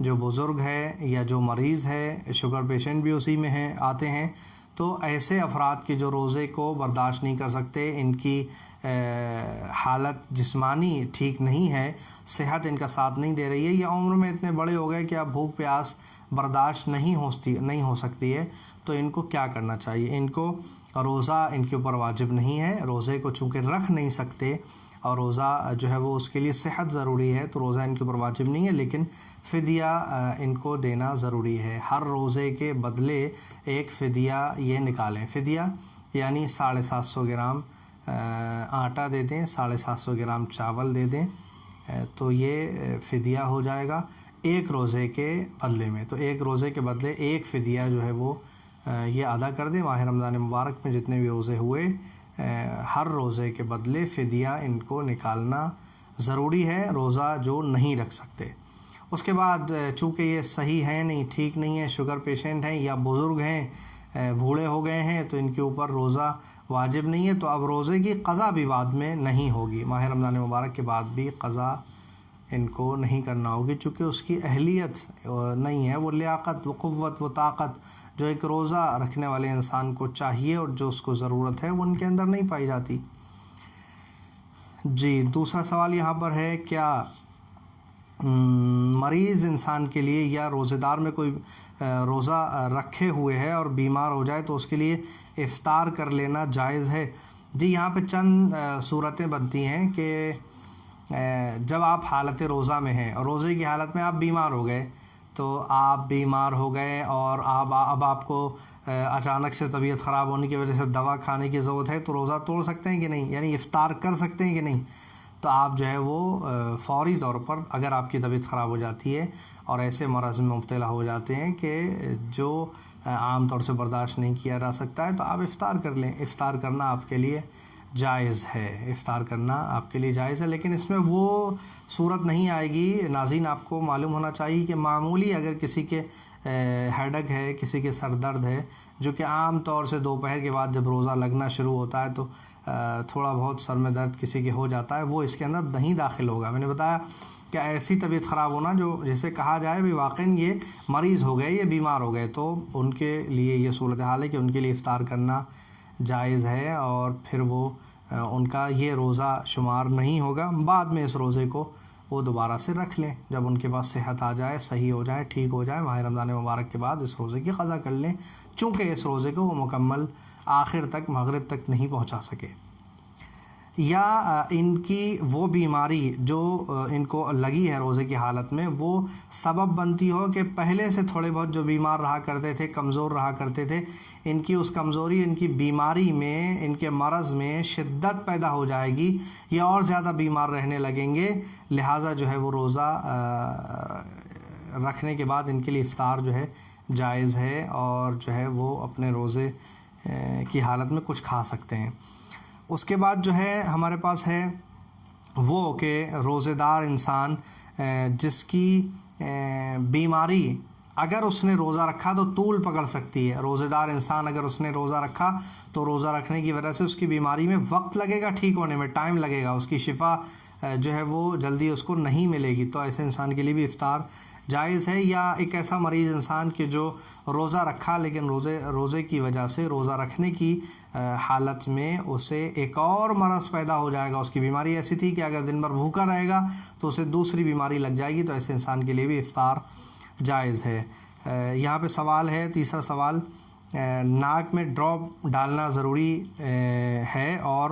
جو بزرگ ہے یا جو مریض ہے، شوگر پیشنٹ بھی اسی میں آتے ہیں، تو ایسے افراد کے جو روزے کو برداشت نہیں کر سکتے، ان کی حالت جسمانی ٹھیک نہیں ہے، صحت ان کا ساتھ نہیں دے رہی ہے، یا عمر میں اتنے بڑے ہو گئے کہ اب بھوک پیاس برداشت نہیں ہو سکتی ہے، تو ان کو کیا کرنا چاہیے؟ ان کو روزہ ان کے اوپر واجب نہیں ہے، روزے کو چونکہ رکھ نہیں سکتے، اور روزہ جو ہے وہ اس کے لیے صحت ضروری ہے، تو روزہ ان کے اوپر واجب نہیں ہے، لیکن فدیہ ان کو دینا ضروری ہے۔ ہر روزے کے بدلے ایک فدیہ یہ نکالیں، فدیہ یعنی 750 گرام آٹا دے دیں، 750 گرام چاول دے دیں، تو یہ فدیہ ہو جائے گا ایک روزے کے بدلے میں۔ تو ایک روزے کے بدلے ایک فدیہ جو ہے وہ یہ ادا کر دیں۔ ماہ رمضان مبارک میں جتنے بھی روزے ہوئے، ہر روزے کے بدلے فدیہ ان کو نکالنا ضروری ہے، روزہ جو نہیں رکھ سکتے۔ اس کے بعد چونکہ یہ صحیح ہیں نہیں، ٹھیک نہیں ہے، شوگر پیشنٹ ہیں یا بزرگ ہیں، بوڑھے ہو گئے ہیں، تو ان کے اوپر روزہ واجب نہیں ہے، تو اب روزے کی قضا بھی بعد میں نہیں ہوگی، ماہ رمضان مبارک کے بعد بھی قضا ان کو نہیں کرنا ہوگی، چونکہ اس کی اہلیت نہیں ہے، وہ لیاقت، وہ قوت، وہ طاقت جو ایک روزہ رکھنے والے انسان کو چاہیے اور جو اس کو ضرورت ہے، وہ ان کے اندر نہیں پائی جاتی۔ جی، دوسرا سوال یہاں پر ہے، کیا مریض انسان کے لیے یا روزہ دار میں کوئی روزہ رکھے ہوئے ہے اور بیمار ہو جائے تو اس کے لیے افطار کر لینا جائز ہے؟ جی، یہاں پہ چند صورتیں بنتی ہیں کہ جب آپ حالت روزہ میں ہیں اور روزے کی حالت میں آپ بیمار ہو گئے، تو آپ بیمار ہو گئے اور اب آپ کو اچانک سے طبیعت خراب ہونے کی وجہ سے دوا کھانے کی ضرورت ہے، تو روزہ توڑ سکتے ہیں کہ نہیں، یعنی افطار کر سکتے ہیں کہ نہیں؟ تو آپ جو ہے وہ فوری طور پر، اگر آپ کی طبیعت خراب ہو جاتی ہے اور ایسے مرض میں مبتلا ہو جاتے ہیں کہ جو عام طور سے برداشت نہیں کیا جا سکتا ہے، تو آپ افطار کر لیں۔ افطار کرنا آپ کے لیے جائز ہے، افطار کرنا آپ کے لیے جائز ہے، لیکن اس میں وہ صورت نہیں آئے گی۔ ناظرین، آپ کو معلوم ہونا چاہیے کہ معمولی اگر کسی کے ہیڈک ہے، کسی کے سر درد ہے، جو کہ عام طور سے دوپہر کے بعد جب روزہ لگنا شروع ہوتا ہے تو تھوڑا بہت سر میں درد کسی کے ہو جاتا ہے، وہ اس کے اندر نہیں داخل ہوگا۔ میں نے بتایا کہ ایسی طبیعت خراب ہونا جو جیسے کہا جائے بھی واقعاً یہ مریض ہو گئے، یہ بیمار ہو گئے، تو ان کے لیے یہ صورتحال ہے کہ ان کے لیے افطار کرنا جائز ہے، اور پھر وہ ان کا یہ روزہ شمار نہیں ہوگا۔ بعد میں اس روزے کو وہ دوبارہ سے رکھ لیں، جب ان کے پاس صحت آ جائے، صحیح ہو جائے، ٹھیک ہو جائے، ماہ رمضان مبارک کے بعد اس روزے کی قضا کر لیں، چونکہ اس روزے کو وہ مکمل آخر تک، مغرب تک نہیں پہنچا سکے۔ یا ان کی وہ بیماری جو ان کو لگی ہے روزے کی حالت میں، وہ سبب بنتی ہو کہ پہلے سے تھوڑے بہت جو بیمار رہا کرتے تھے، کمزور رہا کرتے تھے، ان کی اس کمزوری، ان کی بیماری میں، ان کے مرض میں شدت پیدا ہو جائے گی، یا اور زیادہ بیمار رہنے لگیں گے، لہٰذا جو ہے وہ روزہ رکھنے کے بعد ان کے لیے افطار جو ہے جائز ہے، اور جو ہے وہ اپنے روزے کی حالت میں کچھ کھا سکتے ہیں۔ اس کے بعد جو ہے ہمارے پاس ہے وہ کہ روزے دار انسان جس کی بیماری، اگر اس نے روزہ رکھا تو طول پکڑ سکتی ہے، روزے دار انسان اگر اس نے روزہ رکھا تو روزہ رکھنے کی وجہ سے اس کی بیماری میں وقت لگے گا، ٹھیک ہونے میں ٹائم لگے گا، اس کی شفا جو ہے وہ جلدی اس کو نہیں ملے گی، تو ایسے انسان کے لیے بھی افطار جائز ہے۔ یا ایک ایسا مریض انسان کہ جو روزہ رکھا لیکن روزے کی وجہ سے، روزہ رکھنے کی حالت میں اسے ایک اور مرض پیدا ہو جائے گا، اس کی بیماری ایسی تھی کہ اگر دن بھر بھوکا رہے گا تو اسے دوسری بیماری لگ جائے گی، تو ایسے انسان کے لیے بھی افطار جائز ہے۔ یہاں پہ سوال ہے، تیسرا سوال، ناک میں ڈراپ ڈالنا ضروری ہے اور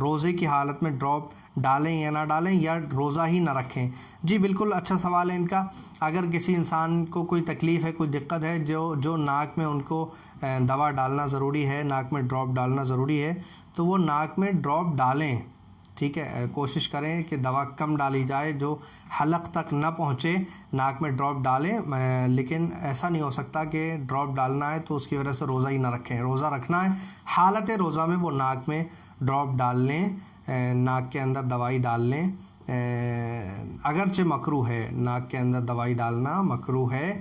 روزے کی حالت میں ڈراپ ڈالیں یا نہ ڈالیں، یا روزہ ہی نہ رکھیں؟ جی بالکل اچھا سوال ہے ان کا۔ اگر کسی انسان کو کوئی تکلیف ہے، کوئی دقت ہے، جو ناک میں ان کو دوا ڈالنا ضروری ہے، ناک میں ڈراپ ڈالنا ضروری ہے، تو وہ ناک میں ڈراپ ڈالیں، ٹھیک ہے، کوشش کریں کہ دوا کم ڈالی جائے، جو حلق تک نہ پہنچے، ناک میں ڈراپ ڈالیں، لیکن ایسا نہیں ہو سکتا کہ ڈراپ ڈالنا ہے تو اس کی وجہ سے روزہ ہی نہ رکھیں۔ روزہ رکھنا ہے، حالت روزہ میں وہ ناک میں ڈراپ ڈال لیں، ناک کے اندر دوائی ڈال لیں، اگرچہ مکروہ ہے، ناک کے اندر دوائی ڈالنا مکروہ ہے،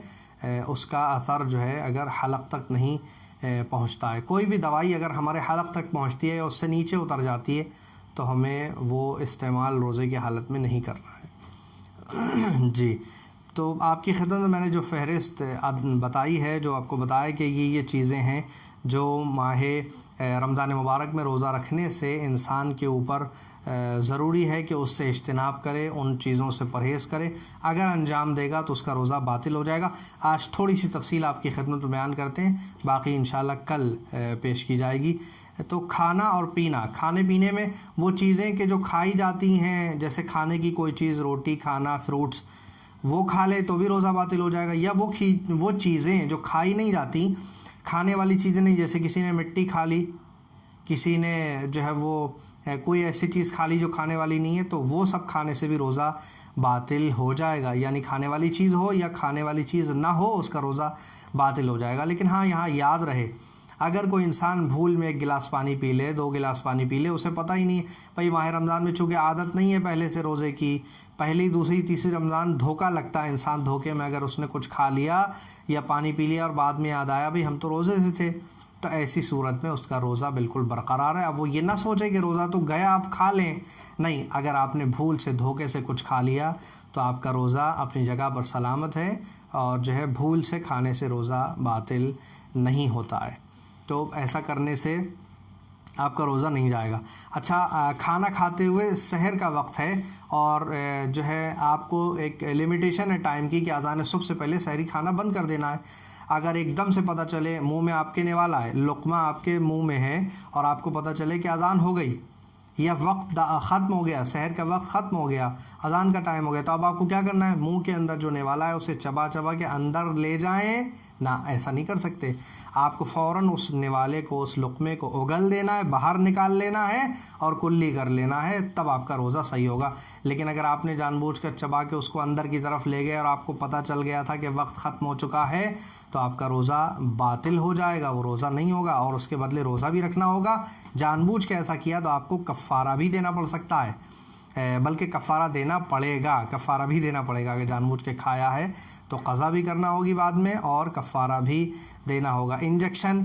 اس کا اثر جو ہے اگر حلق تک نہیں پہنچتا ہے، کوئی بھی دوائی اگر ہمارے حلق تک پہنچتی ہے یا اس سے نیچے اتر جاتی ہے تو ہمیں وہ استعمال روزے کی حالت میں نہیں کرنا ہے۔ جی، تو آپ کی خدمت میں نے جو فہرست بتائی ہے، جو آپ کو بتایا کہ یہ چیزیں ہیں جو ماہ رمضان مبارک میں روزہ رکھنے سے انسان کے اوپر ضروری ہے کہ اس سے اجتناب کرے، ان چیزوں سے پرہیز کرے. اگر انجام دے گا تو اس کا روزہ باطل ہو جائے گا. آج تھوڑی سی تفصیل آپ کی خدمت میں بیان کرتے ہیں، باقی انشاءاللہ کل پیش کی جائے گی. تو کھانا اور پینا، کھانے پینے میں وہ چیزیں کہ جو کھائی جاتی ہیں، جیسے کھانے کی کوئی چیز، روٹی کھانا، فروٹس، وہ کھا لے تو بھی روزہ باطل ہو جائے گا. یا وہ چیزیں جو کھائی نہیں جاتی، کھانے والی چیزیں نہیں، جیسے کسی نے مٹی کھا لی، کسی نے جو ہے وہ کوئی ایسی چیز کھا لی جو کھانے والی نہیں ہے، تو وہ سب کھانے سے بھی روزہ باطل ہو جائے گا. یعنی کھانے والی چیز ہو یا کھانے والی چیز نہ ہو، اس کا روزہ باطل ہو جائے گا. لیکن ہاں یہاں یاد رہے، اگر کوئی انسان بھول میں 1 گلاس پانی پی لے، 2 گلاس پانی پی لے، اسے پتہ ہی نہیں ہے بھائی ماہ رمضان میں چونکہ عادت نہیں ہے پہلے سے روزے کی، پہلی دوسری تیسری رمضان دھوکہ لگتا ہے انسان، دھوکے میں اگر اس نے کچھ کھا لیا یا پانی پی لیا اور بعد میں یاد آیا بھائی ہم تو روزے سے تھے، تو ایسی صورت میں اس کا روزہ بالکل برقرار ہے. اب وہ یہ نہ سوچے کہ روزہ تو گیا آپ کھا لیں، نہیں، اگر آپ نے بھول سے دھوکے سے کچھ کھا لیا تو آپ کا روزہ اپنی جگہ پر سلامت ہے، اور جو ہے بھول سے کھانے سے روزہ باطل نہیں ہوتا ہے. تو ایسا کرنے سے آپ کا روزہ نہیں جائے گا. اچھا، کھانا کھاتے ہوئے سحر کا وقت ہے، اور جو ہے آپ کو ایک لمیٹیشن ہے ٹائم کی کہ اذان صبح سے پہلے سحری کھانا بند کر دینا ہے. اگر ایک دم سے پتہ چلے منہ میں آپ کے نوالا ہے، لقمہ آپ کے منہ میں ہے، اور آپ کو پتہ چلے کہ اذان ہو گئی یا وقت ختم ہو گیا، سحر کا وقت ختم ہو گیا، اذان کا ٹائم ہو گیا، تو اب آپ کو کیا کرنا ہے؟ منہ کے اندر جو نوالا ہے اسے چبا چبا کے اندر لے جائیں. نہ، ایسا نہیں کر سکتے. آپ کو فوراً اس نوالے کو، اس لقمے کو اگل دینا ہے، باہر نکال لینا ہے اور کلی کر لینا ہے، تب آپ کا روزہ صحیح ہوگا. لیکن اگر آپ نے جان بوجھ کر چبا کے اس کو اندر کی طرف لے گئے اور آپ کو پتہ چل گیا تھا کہ وقت ختم ہو چکا ہے، تو آپ کا روزہ باطل ہو جائے گا، وہ روزہ نہیں ہوگا، اور اس کے بدلے روزہ بھی رکھنا ہوگا. جان بوجھ کے ایسا کیا تو آپ کو کفارہ بھی دینا پڑ سکتا ہے، بلکہ کفارہ دینا پڑے گا، کفارہ بھی دینا پڑے گا. اگر جان بوجھ کے کھایا ہے تو قضا بھی کرنا ہوگی بعد میں، اور کفارہ بھی دینا ہوگا. انجیکشن،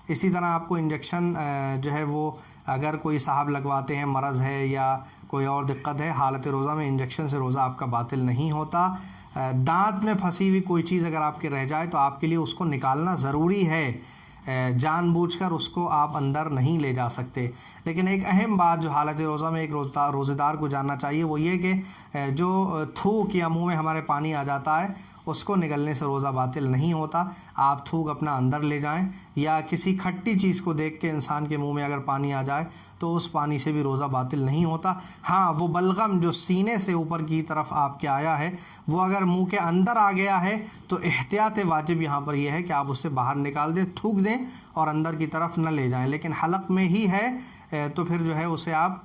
اسی طرح آپ کو انجیکشن جو ہے وہ اگر کوئی صاحب لگواتے ہیں، مرض ہے یا کوئی اور دقت ہے، حالت روزہ میں انجیکشن سے روزہ آپ کا باطل نہیں ہوتا. دانت میں پھنسی ہوئی کوئی چیز اگر آپ کے رہ جائے تو آپ کے لیے اس کو نکالنا ضروری ہے، جان بوجھ کر اس کو آپ اندر نہیں لے جا سکتے. لیکن ایک اہم بات جو حالت روزہ میں ایک روزہ دار کو جاننا چاہیے وہ یہ کہ جو تھوک یا منہ میں ہمارے پانی آ جاتا ہے اس کو نگلنے سے روزہ باطل نہیں ہوتا. آپ تھوک اپنا اندر لے جائیں، یا کسی کھٹی چیز کو دیکھ کے انسان کے منہ میں اگر پانی آ جائے تو اس پانی سے بھی روزہ باطل نہیں ہوتا. ہاں، وہ بلغم جو سینے سے اوپر کی طرف آپ کے آیا ہے وہ اگر منہ کے اندر آ گیا ہے تو احتیاط واجب یہاں پر یہ ہے کہ آپ اسے باہر نکال دیں، تھوک دیں اور اندر کی طرف نہ لے جائیں. لیکن حلق میں ہی ہے تو پھر جو ہے اسے آپ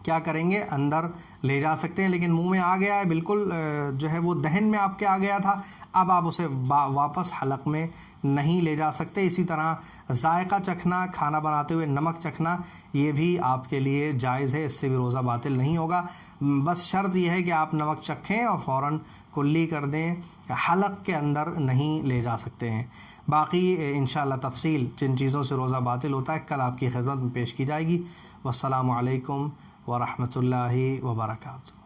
کیا کریں گے؟ اندر لے جا سکتے ہیں. لیکن منہ میں آ گیا ہے، بالکل جو ہے وہ دہن میں آپ کے آ گیا تھا، اب آپ اسے واپس حلق میں نہیں لے جا سکتے. اسی طرح ذائقہ چکھنا، کھانا بناتے ہوئے نمک چکھنا، یہ بھی آپ کے لیے جائز ہے، اس سے بھی روزہ باطل نہیں ہوگا. بس شرط یہ ہے کہ آپ نمک چکھیں اور فوراً کلی کر دیں، حلق کے اندر نہیں لے جا سکتے ہیں. باقی انشاءاللہ تفصیل جن چیزوں سے روزہ باطل ہوتا ہے کل آپ کی خدمت میں پیش کی جائے گی. والسلام علیکم ورحمۃ اللہ وبرکاتہ.